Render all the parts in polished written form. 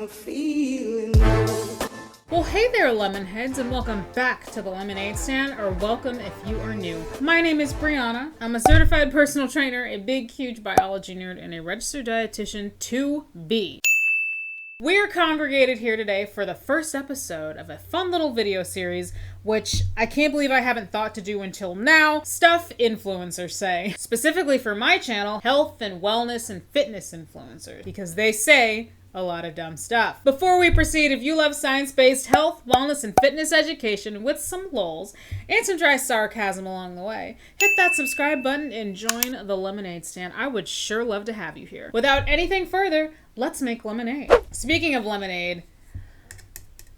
feeling low. Well, hey there, Lemonheads, and welcome back to the Lemonade Stand, or welcome if you are new. My name is Brianna. I'm a certified personal trainer, a big, huge biology nerd, and a registered dietitian to be. We are congregated here today for the first episode of a fun little video series, which I can't believe I haven't thought to do until now. Stuff influencers say. Specifically for my channel, health and wellness and fitness influencers, because they say a lot of dumb stuff. Before we proceed, if you love science-based health, wellness, and fitness education with some lulz and some dry sarcasm along the way, hit that subscribe button and join the Lemonade Stand. I would sure love to have you here. Without anything further, let's make lemonade. Speaking of lemonade,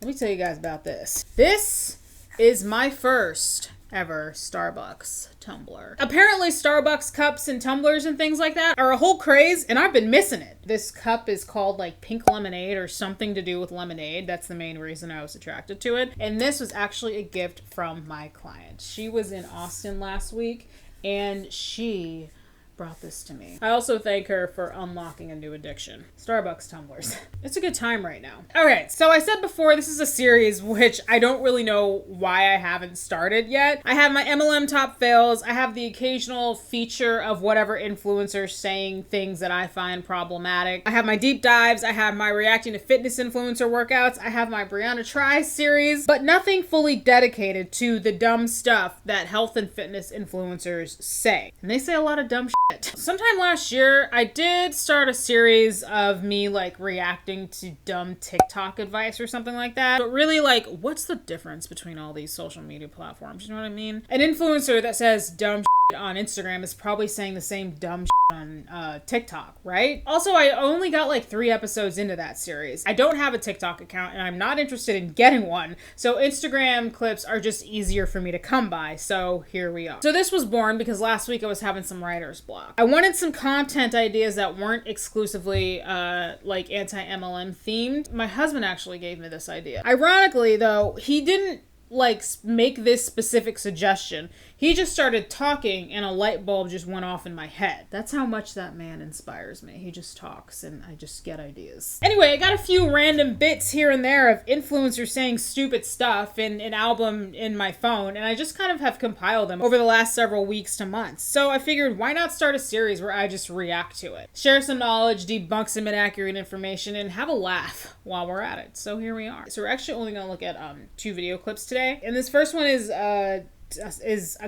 let me tell you guys about this. This is my first ever Starbucks tumbler. Apparently Starbucks cups and tumblers and things like that are a whole craze, and I've been missing it. This cup is called like pink lemonade or something to do with lemonade. That's the main reason I was attracted to it. And this was actually a gift from my client. She was in Austin last week and she brought this to me. I also thank her for unlocking a new addiction. Starbucks tumblers. It's a good time right now. Okay, so I said before, this is a series which I don't really know why I haven't started yet. I have my MLM top fails. I have the occasional feature of whatever influencer saying things that I find problematic. I have my deep dives. I have my reacting to fitness influencer workouts. I have my Brianna Try series, but nothing fully dedicated to the dumb stuff that health and fitness influencers say. And they say a lot of dumb shit. Sometime last year, I did start a series of me like reacting to dumb TikTok advice or something like that. But really, like, what's the difference between all these social media platforms? You know what I mean? An influencer that says dumb shit on Instagram is probably saying the same dumb shit on TikTok, right? Also, I only got like 3 episodes into that series. I don't have a TikTok account and I'm not interested in getting one. So Instagram clips are just easier for me to come by. So here we are. So this was born because last week I was having some writer's block. I wanted some content ideas that weren't exclusively like anti-MLM themed. My husband actually gave me this idea. Ironically though, he didn't like make this specific suggestion. He just started talking and a light bulb just went off in my head. That's how much that man inspires me. He just talks and I just get ideas. Anyway, I got a few random bits here and there of influencers saying stupid stuff in an album in my phone, and I just kind of have compiled them over the last several weeks to months. So I figured, why not start a series where I just react to it? Share some knowledge, debunk some inaccurate information, and have a laugh while we're at it. So here we are. So we're actually only gonna look at 2 video clips today. And this first one is a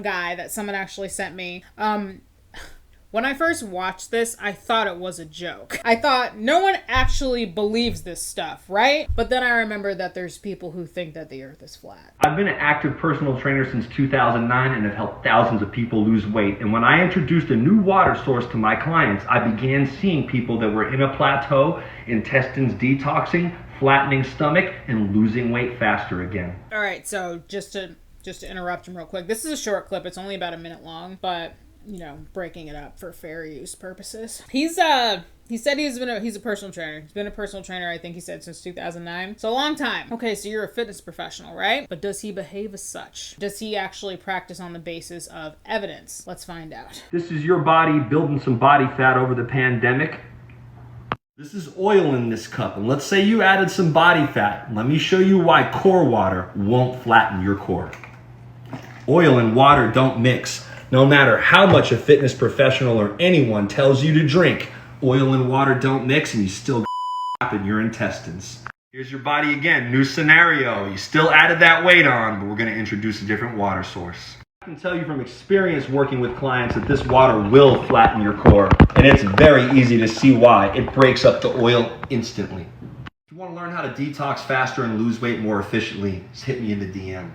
guy that someone actually sent me. When I first watched this, I thought it was a joke. I thought no one actually believes this stuff, right? But then I remembered that there's people who think that the earth is flat. I've been an active personal trainer since 2009 and have helped thousands of people lose weight. And when I introduced a new water source to my clients, I began seeing people that were in a plateau, intestines detoxing, flattening stomach, and losing weight faster again. All right, so just to interrupt him real quick, this is a short clip. It's only about a minute long, but you know, breaking it up for fair use purposes. He said he's a personal trainer. He's been a personal trainer, I think he said, since 2009. So a long time. Okay, so you're a fitness professional, right? But does he behave as such? Does he actually practice on the basis of evidence? Let's find out. This is your body building some body fat over the pandemic. This is oil in this cup, and let's say you added some body fat. Let me show you why core water won't flatten your core. Oil and water don't mix. No matter how much a fitness professional or anyone tells you to drink, oil and water don't mix and you still get in your intestines. Here's your body again, new scenario. You still added that weight on, but we're gonna introduce a different water source. I can tell you from experience working with clients that this water will flatten your core, and it's very easy to see why. It breaks up the oil instantly. If you wanna learn how to detox faster and lose weight more efficiently, just hit me in the DM.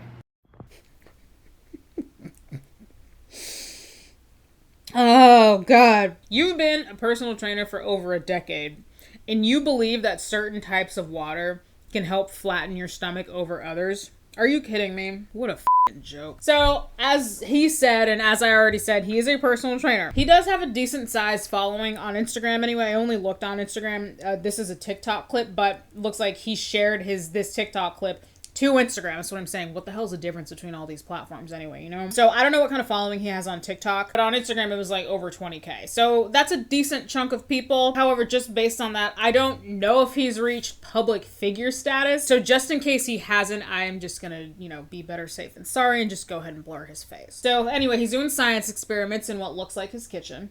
Oh, God. You've been a personal trainer for over a decade, and you believe that certain types of water can help flatten your stomach over others? Are you kidding me? What a f***ing joke. So, as he said, and as I already said, he is a personal trainer. He does have a decent sized following on Instagram anyway. I only looked on Instagram. This is a TikTok clip, but looks like he shared this TikTok clip to Instagram. That's what I'm saying. What the hell's the difference between all these platforms anyway, you know? So I don't know what kind of following he has on TikTok, but on Instagram it was like over 20K. So that's a decent chunk of people. However, just based on that, I don't know if he's reached public figure status. So just in case he hasn't, I'm just gonna, you know, be better safe than sorry and just go ahead and blur his face. So anyway, he's doing science experiments in what looks like his kitchen.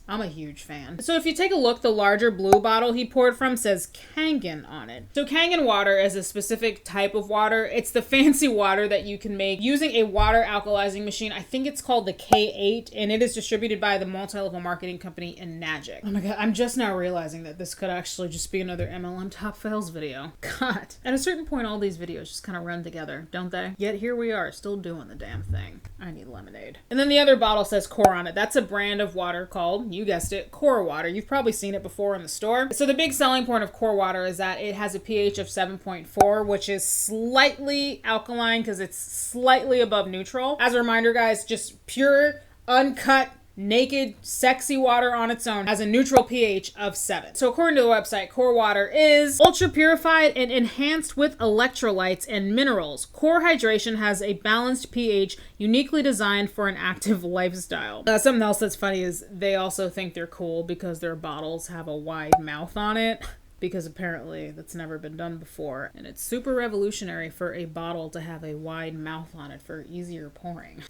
I'm a huge fan. So if you take a look, the larger blue bottle he poured from says Kangen on it. So Kangen Water is a specific type of water. It's the fancy water that you can make using a water alkalizing machine. I think it's called the K8, and it is distributed by the multi-level marketing company Enagic. Oh my god, I'm just now realizing that this could actually just be another MLM top fails video. God. At a certain point, all these videos just kind of run together, don't they? Yet here we are, still doing the damn thing. I need lemonade. And then the other bottle says Core on it. That's a brand of water called, you guessed it, Core Water. You've probably seen it before in the store. So the big selling point of Core Water is that it has a pH of 7.4, which is slightly alkaline because it's slightly above neutral. As a reminder, guys, just pure, uncut, naked, sexy water on its own has a neutral pH of 7. So according to the website, Core Water is ultra purified and enhanced with electrolytes and minerals. Core Hydration has a balanced pH uniquely designed for an active lifestyle. Something else that's funny is they also think they're cool because their bottles have a wide mouth on it. Because apparently that's never been done before. And it's super revolutionary for a bottle to have a wide mouth on it for easier pouring.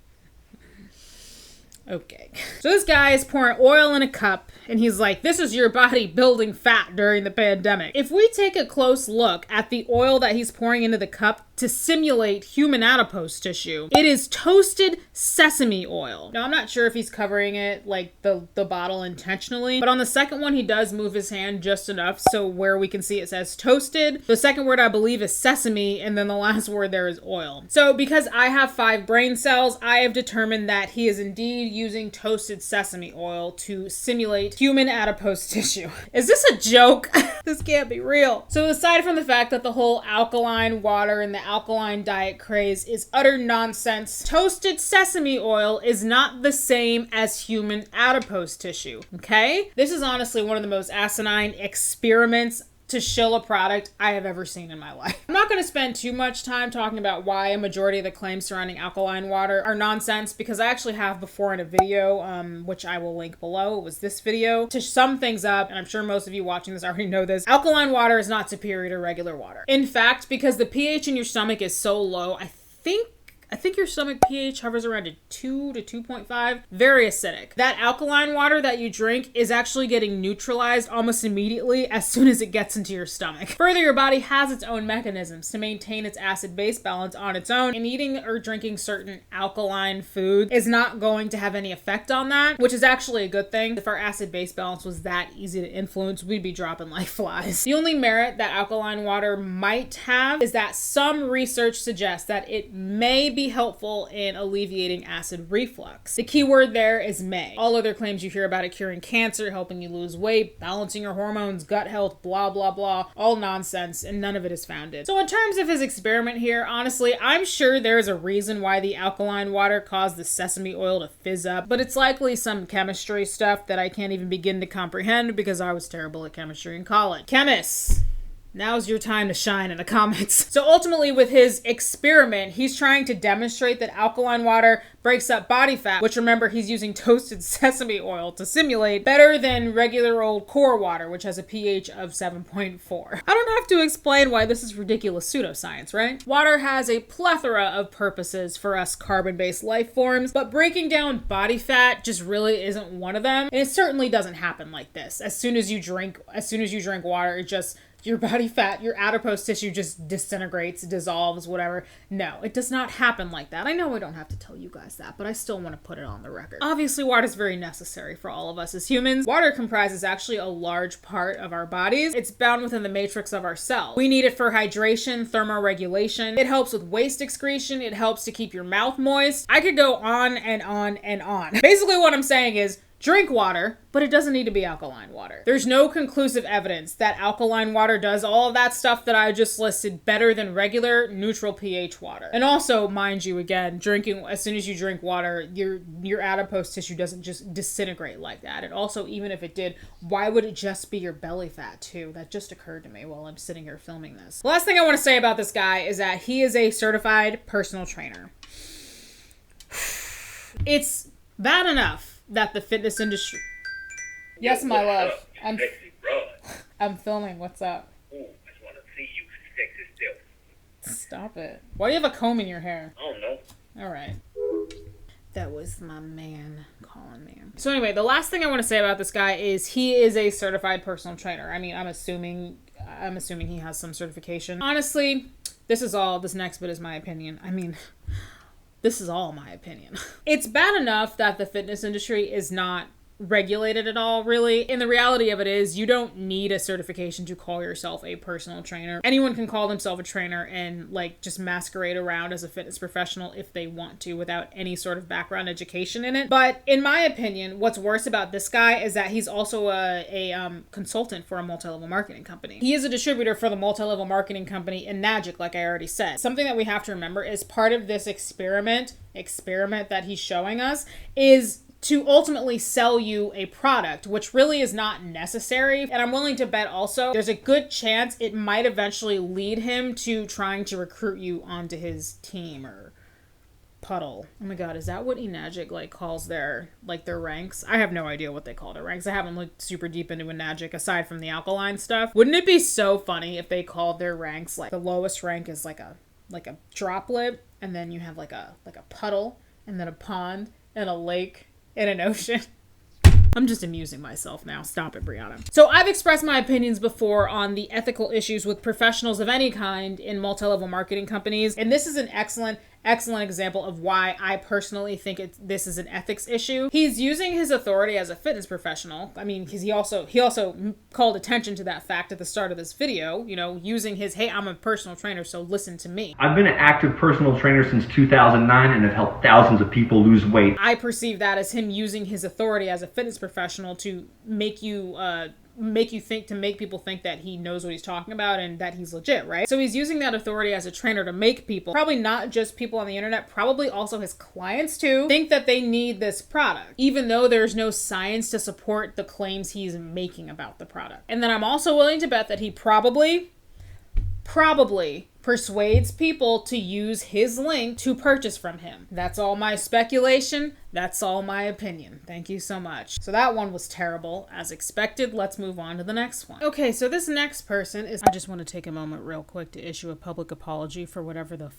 Okay. So this guy is pouring oil in a cup and he's like, this is your body building fat during the pandemic. If we take a close look at the oil that he's pouring into the cup to simulate human adipose tissue, it is toasted sesame oil. Now, I'm not sure if he's covering it like the bottle intentionally, but on the second one, he does move his hand just enough so where we can see it says toasted. The second word I believe is sesame, and then the last word there is oil. So because I have 5 brain cells, I have determined that he is indeed using toasted sesame oil to simulate human adipose tissue. Is this a joke? This can't be real. So aside from the fact that the whole alkaline water and the alkaline diet craze is utter nonsense, toasted sesame oil is not the same as human adipose tissue, okay? This is honestly one of the most asinine experiments to shill a product I have ever seen in my life. I'm not going to spend too much time talking about why a majority of the claims surrounding alkaline water are nonsense, because I actually have before in a video, which I will link below. It was this video. To sum things up, and I'm sure most of you watching this already know this, alkaline water is not superior to regular water. In fact, because the pH in your stomach is so low, I think your stomach pH hovers around a 2 to 2.5. Very acidic. That alkaline water that you drink is actually getting neutralized almost immediately as soon as it gets into your stomach. Further, your body has its own mechanisms to maintain its acid-base balance on its own, and eating or drinking certain alkaline food is not going to have any effect on that, which is actually a good thing. If our acid-base balance was that easy to influence, we'd be dropping like flies. The only merit that alkaline water might have is that some research suggests that it may be helpful in alleviating acid reflux. The key word there is may. All other claims you hear about it curing cancer, helping you lose weight, balancing your hormones, gut health, blah, blah, blah, all nonsense, and none of it is founded. So in terms of his experiment here, honestly, I'm sure there's a reason why the alkaline water caused the sesame oil to fizz up, but it's likely some chemistry stuff that I can't even begin to comprehend because I was terrible at chemistry in college. Chemists, now's your time to shine in the comments. So ultimately with his experiment, he's trying to demonstrate that alkaline water breaks up body fat, which remember he's using toasted sesame oil to simulate, better than regular old Core Water, which has a pH of 7.4. I don't have to explain why this is ridiculous pseudoscience, right? Water has a plethora of purposes for us carbon-based life forms, but breaking down body fat just really isn't one of them. And it certainly doesn't happen like this. As soon as you drink water, it just, your body fat, your adipose tissue just disintegrates, dissolves, whatever. No, it does not happen like that. I know I don't have to tell you guys that, but I still want to put it on the record. Obviously, water is very necessary for all of us as humans. Water comprises actually a large part of our bodies. It's bound within the matrix of our cells. We need it for hydration, thermoregulation. It helps with waste excretion. It helps to keep your mouth moist. I could go on and on and on. Basically, what I'm saying is, Drink water, but it doesn't need to be alkaline water. There's no conclusive evidence that alkaline water does all of that stuff that I just listed better than regular neutral pH water. And also, mind you, again, drinking, as soon as you drink water, your adipose tissue doesn't just disintegrate like that. And also, even if it did, why would it just be your belly fat too? That just occurred to me while I'm sitting here filming this. The last thing I want to say about this guy is that he is a certified personal trainer. It's bad enough that the fitness industry... Yes, my love. I'm filming. What's up? Ooh, I just want to see you sexy self. Stop it. Why do you have a comb in your hair? I don't know. All right. That was my man calling me. So anyway, the last thing I want to say about this guy is he is a certified personal trainer. I mean, I'm assuming he has some certification. Honestly, this next bit is my opinion. I mean, this is all my opinion. It's bad enough that the fitness industry is not regulated at all, really. And the reality of it is you don't need a certification to call yourself a personal trainer. Anyone can call themselves a trainer and like just masquerade around as a fitness professional if they want to without any sort of background education in it. But in my opinion, what's worse about this guy is that he's also a consultant for a multi-level marketing company. He is a distributor for the multi-level marketing company in Magic, like I already said. Something that we have to remember is part of this experiment that he's showing us is to ultimately sell you a product, which really is not necessary. And I'm willing to bet also there's a good chance it might eventually lead him to trying to recruit you onto his team or puddle. Oh my god, is that what Enagic like calls their ranks? I have no idea what they call their ranks. I haven't looked super deep into Enagic aside from the alkaline stuff. Wouldn't it be so funny if they called their ranks like the lowest rank is like a droplet, and then you have like a puddle, and then a pond, and a lake, and an ocean? I'm just amusing myself now. Stop it, Brianna. So I've expressed my opinions before on the ethical issues with professionals of any kind in multi-level marketing companies. And this is an excellent example of why I personally think this is an ethics issue. He's using his authority as a fitness professional. I mean, because he also called attention to that fact at the start of this video, using his, hey, I'm a personal trainer, so listen to me. I've been an active personal trainer since 2009 and have helped thousands of people lose weight. I perceive that as him using his authority as a fitness professional to make people think that he knows what he's talking about and that he's legit, right? So he's using that authority as a trainer to make people, probably not just people on the internet, probably also his clients too, think that they need this product, even though there's no science to support the claims he's making about the product. And then I'm also willing to bet that he probably persuades people to use his link to purchase from him. That's all my speculation. That's all my opinion. Thank you so much. So that one was terrible, as expected. Let's move on to the next one. Okay, so this next person is... I just want to take a moment real quick to issue a public apology for whatever the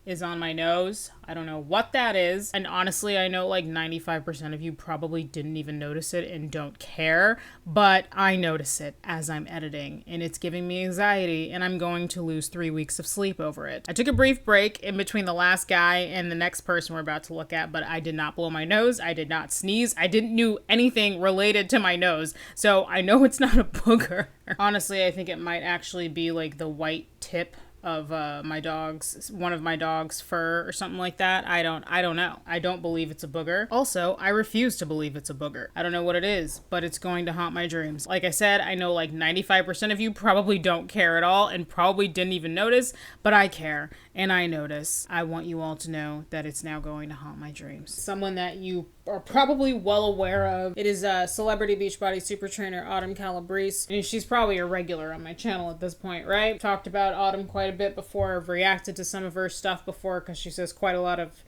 is on my nose. I don't know what that is. And honestly, I know like 95% of you probably didn't even notice it and don't care, but I notice it as I'm editing and it's giving me anxiety and I'm going to lose 3 weeks of sleep over it. I took a brief break in between the last guy and the next person we're about to look at, but I did not blow my nose. I did not sneeze. I didn't do anything related to my nose. So I know it's not a booger. Honestly, I think it might actually be like the white tip of one of my dog's fur or something like that. I don't know. I don't believe it's a booger. Also, I refuse to believe it's a booger. I don't know what it is, but it's going to haunt my dreams. Like I said, I know like 95% of you probably don't care at all and probably didn't even notice, but I care and I notice. I want you all to know that it's now going to haunt my dreams. Someone that you are probably well aware of. It is celebrity Beachbody super trainer Autumn Calabrese. And she's probably a regular on my channel at this point, right? Talked about Autumn quite a bit before. I've reacted to some of her stuff before because she says quite a lot of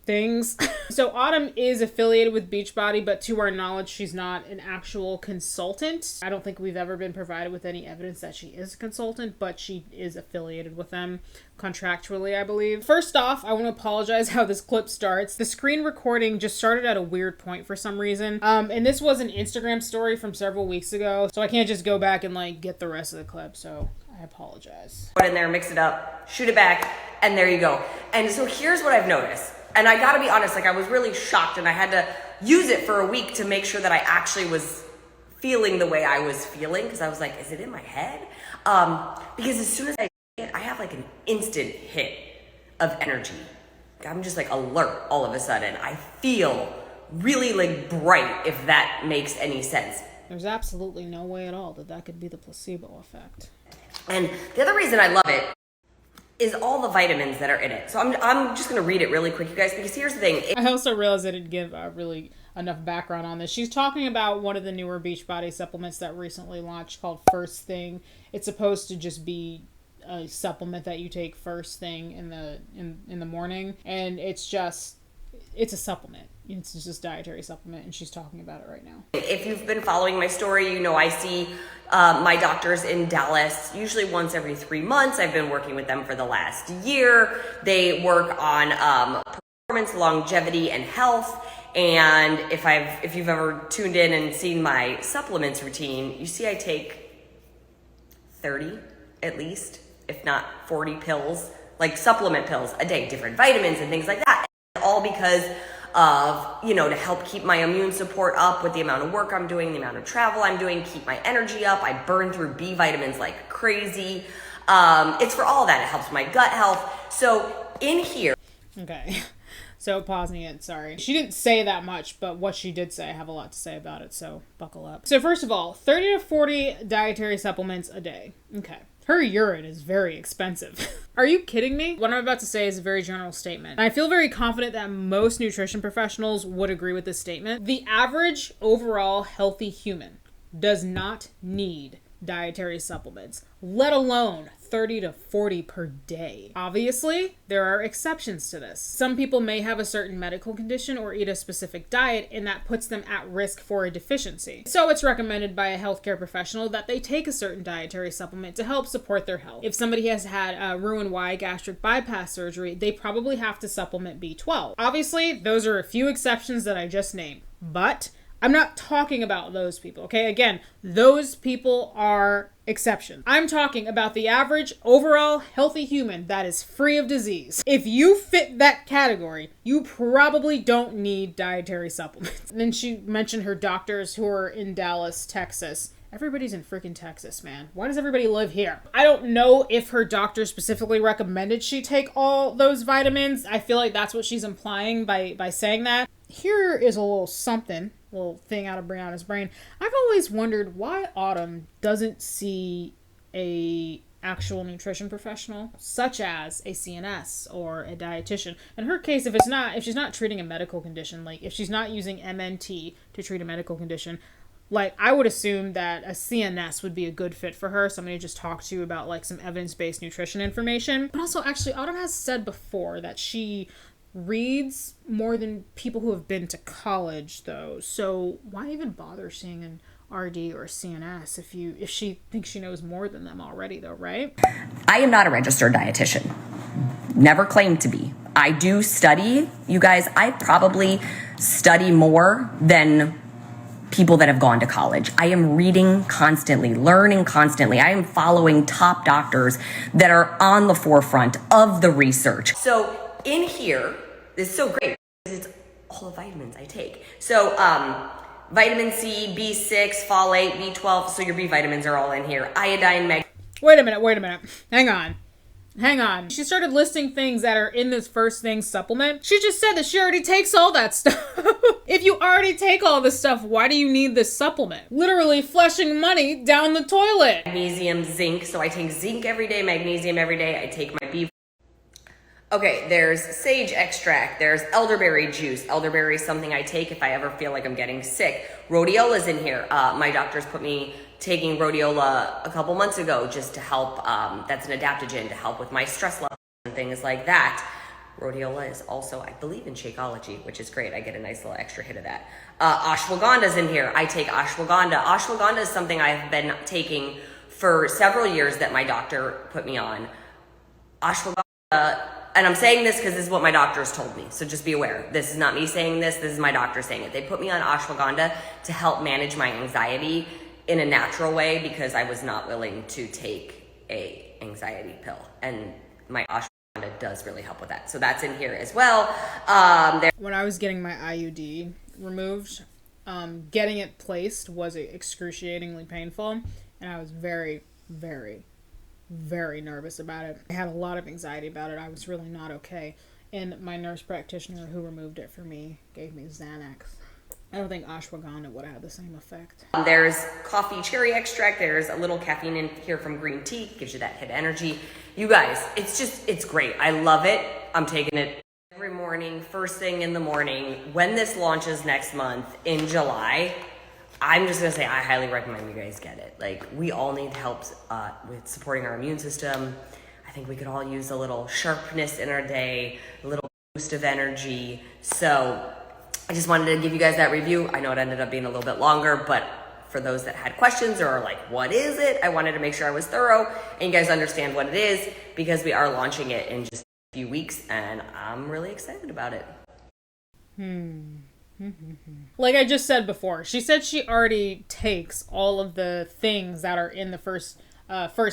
things. So Autumn is affiliated with Beachbody, but to our knowledge, she's not an actual consultant. I don't think we've ever been provided with any evidence that she is a consultant, but she is affiliated with them contractually, I believe. First off, I want to apologize how this clip starts. The screen recording just started at a weird point for some reason. And this was an Instagram story from several weeks ago, so I can't just go back and like get the rest of the clip, so I apologize. Put in there, mix it up, shoot it back, and there you go. And so here's what I've noticed. And I gotta be honest, like I was really shocked and I had to use it for a week to make sure that I actually was feeling the way I was feeling. Cause I was like, is it in my head? Because as soon as I have like an instant hit of energy. I'm just like alert all of a sudden. I feel really like bright, if that makes any sense. There's absolutely no way at all that could be the placebo effect. And the other reason I love it is all the vitamins that are in it. So I'm just going to read it really quick, you guys, because here's the thing. I also realized I didn't give really enough background on this. She's talking about one of the newer Beachbody supplements that recently launched called First Thing. It's supposed to just be a supplement that you take first thing in the morning, and it's a supplement. It's just dietary supplement, and she's talking about it right now. If you've been following my story, you know I see my doctors in Dallas usually once every 3 months. I've been working with them for the last year. They work on performance, longevity, and health. And if you've ever tuned in and seen my supplements routine, you see I take 30 at least, if not 40 pills, like supplement pills a day, different vitamins and things like that. All because of, to help keep my immune support up with the amount of work I'm doing, the amount of travel I'm doing, keep my energy up. I burn through B vitamins like crazy. It's for all that. It helps my gut health. So in here. Okay. So pausing it, sorry. She didn't say that much, but what she did say, I have a lot to say about it, so buckle up. So first of all, 30 to 40 dietary supplements a day. Okay. Her urine is very expensive. Are you kidding me? What I'm about to say is a very general statement. I feel very confident that most nutrition professionals would agree with this statement. The average overall healthy human does not need dietary supplements, let alone 30 to 40 per day. Obviously, there are exceptions to this. Some people may have a certain medical condition or eat a specific diet, and that puts them at risk for a deficiency. So it's recommended by a healthcare professional that they take a certain dietary supplement to help support their health. If somebody has had a Roux-en-Y gastric bypass surgery, they probably have to supplement B12. Obviously, those are a few exceptions that I just named, but I'm not talking about those people, okay? Again, those people are exceptions. I'm talking about the average overall healthy human that is free of disease. If you fit that category, you probably don't need dietary supplements. And then she mentioned her doctors who are in Dallas, Texas. Everybody's in freaking Texas, man. Why does everybody live here? I don't know if her doctor specifically recommended she take all those vitamins. I feel like that's what she's implying by saying that. Here is a little thing out of Brianna's brain. I've always wondered why Autumn doesn't see a actual nutrition professional, such as a CNS or a dietitian. In her case, if she's not treating a medical condition, like if she's not using MNT to treat a medical condition, like I would assume that a CNS would be a good fit for her, somebody to just talk to about like some evidence-based nutrition information. But also, actually, Autumn has said before that she reads more than people who have been to college, though. So why even bother seeing an RD or a CNS if she thinks she knows more than them already, though, right? I am not a registered dietitian. Never claimed to be. I do study, you guys. I probably study more than people that have gone to college. I am reading constantly, learning constantly. I am following top doctors that are on the forefront of the research. So in here, this is so great because it's all the vitamins I take. So vitamin C, B6, folate, B12. So your B vitamins are all in here. Iodine, mag. Wait a minute. Hang on. She started listing things that are in this First Thing supplement. She just said that she already takes all that stuff. If you already take all this stuff, why do you need this supplement? Literally flushing money down the toilet. Magnesium, zinc. So I take zinc every day, magnesium every day. I take my B. Okay, there's sage extract. There's elderberry juice. Elderberry is something I take if I ever feel like I'm getting sick. Rhodiola is in here. My doctors put me taking rhodiola a couple months ago just to help. That's an adaptogen to help with my stress levels and things like that. Rhodiola is also, I believe, in Shakeology, which is great. I get a nice little extra hit of that. Ashwagandha is in here. I take ashwagandha. Ashwagandha is something I've been taking for several years that my doctor put me on. Ashwagandha. And I'm saying this because this is what my doctors told me. So just be aware. This is not me saying this. This is my doctor saying it. They put me on ashwagandha to help manage my anxiety in a natural way because I was not willing to take a anxiety pill. And my ashwagandha does really help with that. So that's in here as well. When I was getting my IUD removed, getting it placed was excruciatingly painful. And I was very, very, very nervous about it. I had a lot of anxiety about it. I was really not okay. And my nurse practitioner who removed it for me gave me Xanax. I don't think ashwagandha would have the same effect. There's coffee cherry extract. There's a little caffeine in here from green tea. Gives you that hit energy. You guys, it's great. I love it. I'm taking it every morning, first thing in the morning. When this launches next month in July, I'm just gonna say I highly recommend you guys get it. Like, we all need help with supporting our immune system. I think we could all use a little sharpness in our day, a little boost of energy. So I just wanted to give you guys that review. I know it ended up being a little bit longer, but for those that had questions or are like, what is it? I wanted to make sure I was thorough and you guys understand what it is, because we are launching it in just a few weeks and I'm really excited about it. Like I just said before, she said she already takes all of the things that are in the first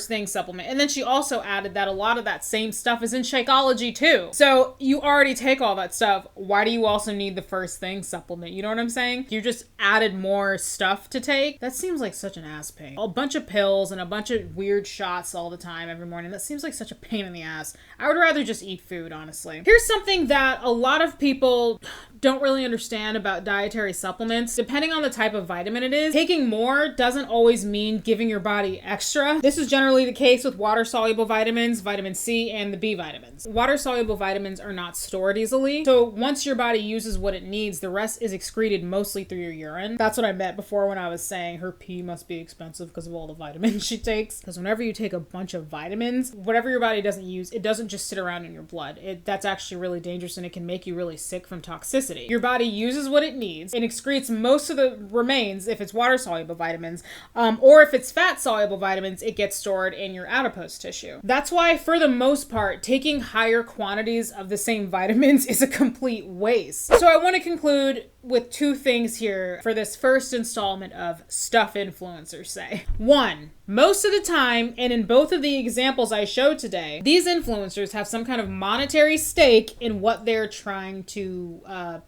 thing supplement. And then she also added that a lot of that same stuff is in Shakeology too. So you already take all that stuff. Why do you also need the first thing supplement? You know what I'm saying? You just added more stuff to take. That seems like such an ass pain. A bunch of pills and a bunch of weird shots all the time every morning. That seems like such a pain in the ass. I would rather just eat food, honestly. Here's something that a lot of people don't really understand about dietary supplements. Depending on the type of vitamin it is, taking more doesn't always mean giving your body extra. This is generally the case with water-soluble vitamins, vitamin C, and the B vitamins. Water-soluble vitamins are not stored easily, so once your body uses what it needs, the rest is excreted mostly through your urine. That's what I meant before when I was saying her pee must be expensive because of all the vitamins she takes. Because whenever you take a bunch of vitamins, whatever your body doesn't use, it doesn't just sit around in your blood. That's actually really dangerous and it can make you really sick from toxicity. Your body uses what it needs and excretes most of the remains if it's water-soluble vitamins, or if it's fat-soluble vitamins, it gets stored in your adipose tissue. That's why, for the most part, taking higher quantities of the same vitamins is a complete waste. So I want to conclude with two things here for this first installment of Stuff Influencers Say. One, most of the time, and in both of the examples I showed today, these influencers have some kind of monetary stake in what they're trying to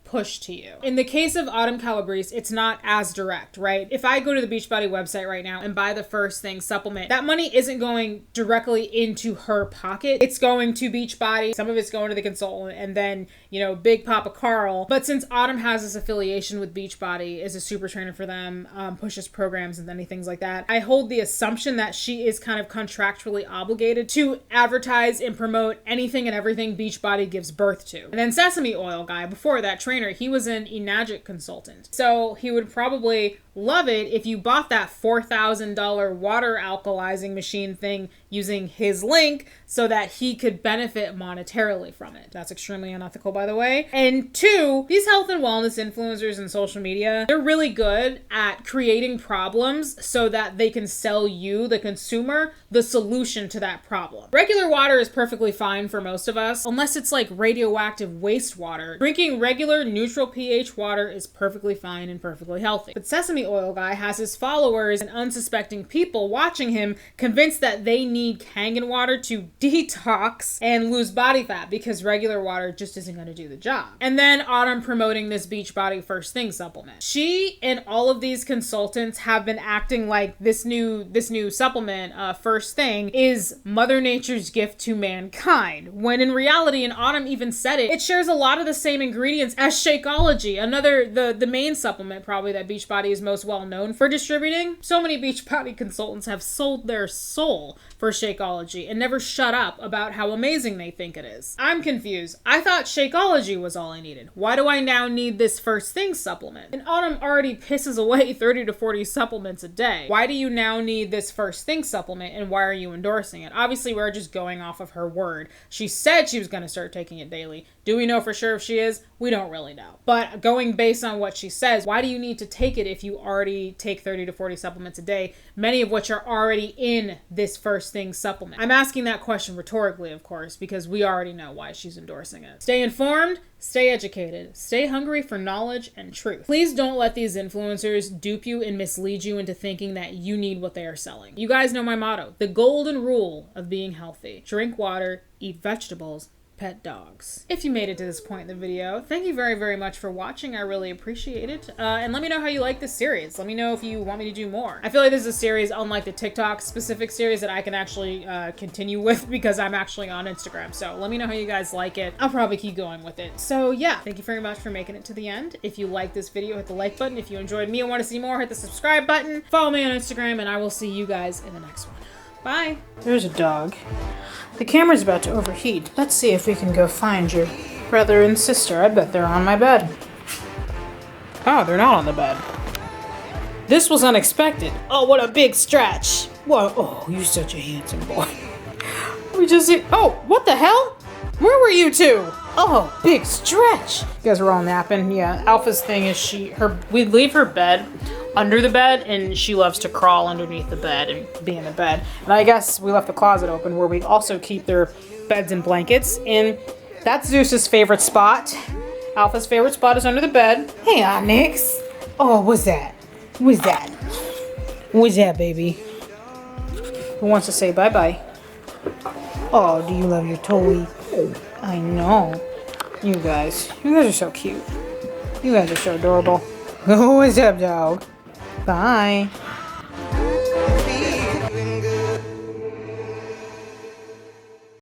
push to you. In the case of Autumn Calabrese, it's not as direct, right? If I go to the Beachbody website right now and buy the first thing supplement, that money isn't going directly into her pocket. It's going to Beachbody. Some of it's going to the consultant, and then, Big Papa Carl. But since Autumn has this affiliation with Beachbody, is a super trainer for them, pushes programs and many things like that, I hold the assumption that she is kind of contractually obligated to advertise and promote anything and everything Beachbody gives birth to. And then Sesame Oil Guy, before that trainer, he was an Enagic consultant. So he would probably love it if you bought that $4,000 water alkalizing machine thing using his link so that he could benefit monetarily from it. That's extremely unethical, by the way. And two, these health and wellness influencers in social media, they're really good at creating problems so that they can sell you, the consumer, the solution to that problem. Regular water is perfectly fine for most of us, unless it's like radioactive wastewater. Drinking regular neutral pH water is perfectly fine and perfectly healthy. But Sesame Oil Guy has his followers and unsuspecting people watching him convinced that they need Kangen water to detox and lose body fat because regular water just isn't going to do the job. And then Autumn promoting this Beachbody First Thing supplement. She and all of these consultants have been acting like this new supplement, First Thing, is Mother Nature's gift to mankind, when in reality, and Autumn even said it shares a lot of the same ingredients as Shakeology, the main supplement probably that Beachbody is most well known for distributing. So many Beachbody consultants have sold their soul for Shakeology and never shut up about how amazing they think it is. I'm confused. I thought Shakeology was all I needed. Why do I now need this First Thing supplement? And Autumn already pisses away 30 to 40 supplements a day. Why do you now need this First Thing supplement, and why are you endorsing it? Obviously, we're just going off of her word. She said she was going to start taking it daily. Do we know for sure if she is? We don't really know. But going based on what she says, why do you need to take it if you already take 30 to 40 supplements a day, many of which are already in this First Thing supplement? I'm asking that question rhetorically, of course, because we already know why she's endorsing it. Stay informed, stay educated, stay hungry for knowledge and truth. Please don't let these influencers dupe you and mislead you into thinking that you need what they are selling. You guys know my motto, the golden rule of being healthy. Drink water, eat vegetables, pet dogs. If you made it to this point in the video, thank you very, very much for watching. I really appreciate it. And let me know how you like this series. Let me know if you want me to do more. I feel like this is a series, unlike the TikTok specific series, that I can actually continue with because I'm actually on Instagram. So let me know how you guys like it. I'll probably keep going with it. So yeah, thank you very much for making it to the end. If you like this video, hit the like button. If you enjoyed me and want to see more, hit the subscribe button. Follow me on Instagram, and I will see you guys in the next one. Bye. There's a dog. The camera's about to overheat. Let's see if we can go find your brother and sister. I bet they're on my bed. Oh, they're not on the bed. This was unexpected. Oh, what a big stretch. Whoa, oh, you're such a handsome boy. We just hit, oh, what the hell? Where were you two? Oh, big stretch. You guys were all napping. Yeah, Alpha's thing is we leave her bed under the bed, and she loves to crawl underneath the bed and be in the bed. And I guess we left the closet open where we also keep their beds and blankets. And that's Zeus's favorite spot. Alpha's favorite spot is under the bed. Hey, Onyx. Oh, what's that? What's that? What's that, baby? Who wants to say bye-bye? Oh, do you love your toy? I know. You guys are so cute. You guys are so adorable. What's up, dog? Bye.